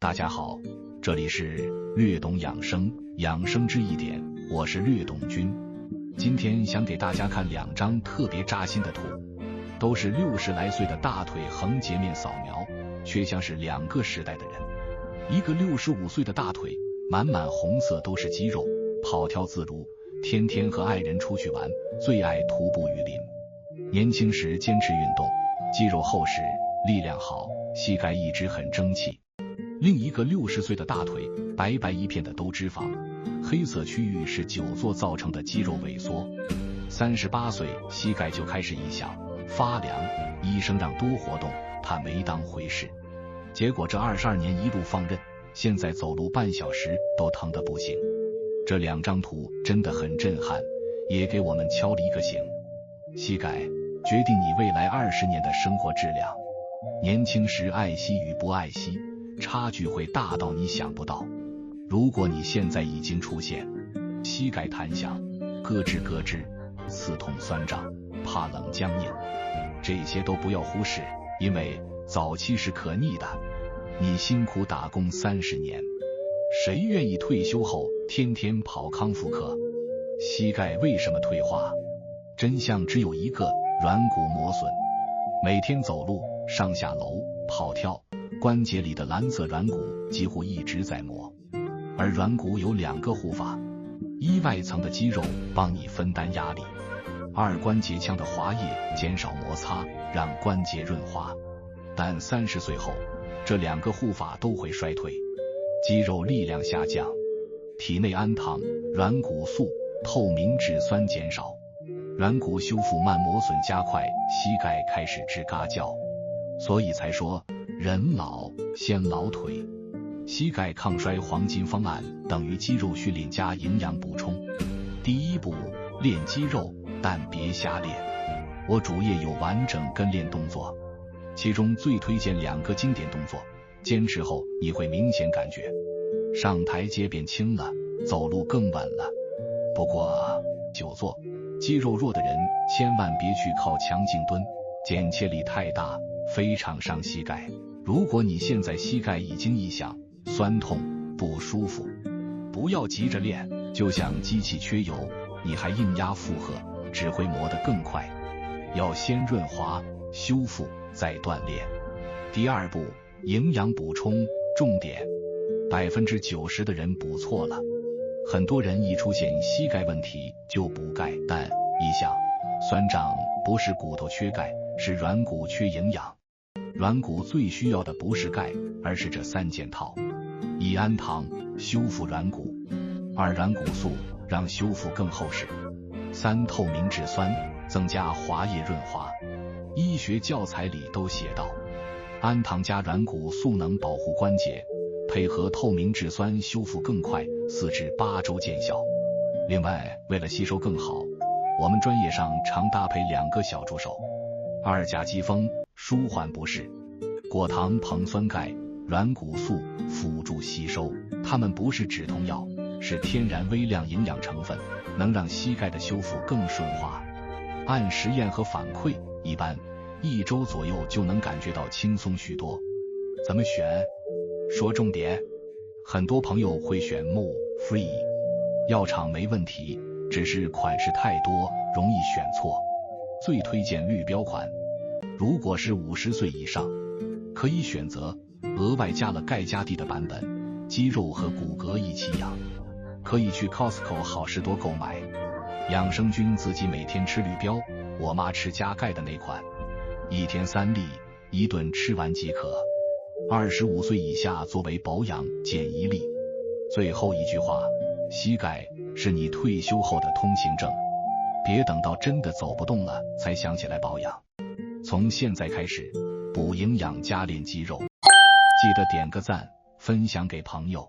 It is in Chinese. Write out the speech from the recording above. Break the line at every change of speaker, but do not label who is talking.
大家好，这里是略懂养生，养生知一点，我是略懂君。今天想给大家看两张特别扎心的图，都是60来岁的大腿横截面扫描，却像是两个时代的人。一个65岁的大腿，满满红色都是肌肉，跑跳自如，天天和爱人出去玩，最爱徒步雨林。年轻时坚持运动，肌肉厚实，力量好，膝盖一直很争气。另一个60岁的大腿，白白一片的都脂肪，黑色区域是久坐造成的肌肉萎缩。38岁膝盖就开始异响，发凉，医生让多活动，他没当回事。结果这22年一路放任，现在走路半小时都疼得不行。这两张图真的很震撼，也给我们敲了一个醒。膝盖决定你未来20年的生活质量。年轻时爱惜与不爱惜，差距会大到你想不到。如果你现在已经出现膝盖弹响、咯吱咯吱、刺痛酸胀、怕冷僵硬，这些都不要忽视，因为早期是可逆的。你辛苦打工30年，谁愿意退休后天天跑康复课？膝盖为什么退化？真相只有一个，软骨磨损。每天走路、上下楼、跑跳，关节里的蓝色软骨几乎一直在磨。而软骨有2个护法，一外层的肌肉帮你分担压力，2关节腔的滑液减少摩擦，让关节润滑。但30岁后，这2个护法都会衰退，肌肉力量下降，体内氨糖、软骨素、透明质酸减少，软骨修复慢磨损加快，膝盖开始吱嘎叫。所以才说人老先老腿。膝盖抗衰黄金方案等于肌肉训练加营养补充。第一步，练肌肉，但别瞎练。我主页有完整跟练动作，其中最推荐2个经典动作，坚持后你会明显感觉上台阶变轻了，走路更稳了。不过久坐，肌肉弱的人千万别去靠强颈蹲，间歇力太大，非常伤膝盖。如果你现在膝盖已经异响、酸痛、不舒服，不要急着练，就像机器缺油，你还硬压负荷，只会磨得更快。要先润滑、修复，再锻炼。第二步，营养补充，重点，90%的人补错了。很多人一出现膝盖问题就补钙，但异响、酸胀不是骨头缺钙，是软骨缺营养。软骨最需要的不是钙，而是这3件套：1氨糖，修复软骨；2软骨素，让修复更厚实；3透明质酸，增加滑液润滑。医学教材里都写道，氨糖加软骨素能保护关节，配合透明质酸修复更快，4至8周见效。另外，为了吸收更好，我们专业上常搭配2个小助手：2甲基酚，舒缓不适；果糖硼酸钙，软骨素，辅助吸收。它们不是止痛药，是天然微量营养成分，能让膝盖的修复更顺滑。按实验和反馈，一般1周左右就能感觉到轻松许多。怎么选？说重点，很多朋友会选 More、Free， 药厂没问题，只是款式太多，容易选错。最推荐绿标款。如果是50岁以上，可以选择额外加了钙加 D 的版本，肌肉和骨骼一起养。可以去 Costco 好事多购买。养生君自己每天吃绿标，我妈吃加钙的那款，1天3粒，1顿吃完即可。25岁以下作为保养减1粒。最后一句话，膝盖是你退休后的通行证，别等到真的走不动了才想起来保养。从现在开始，补营养加练肌肉。记得点个赞，分享给朋友。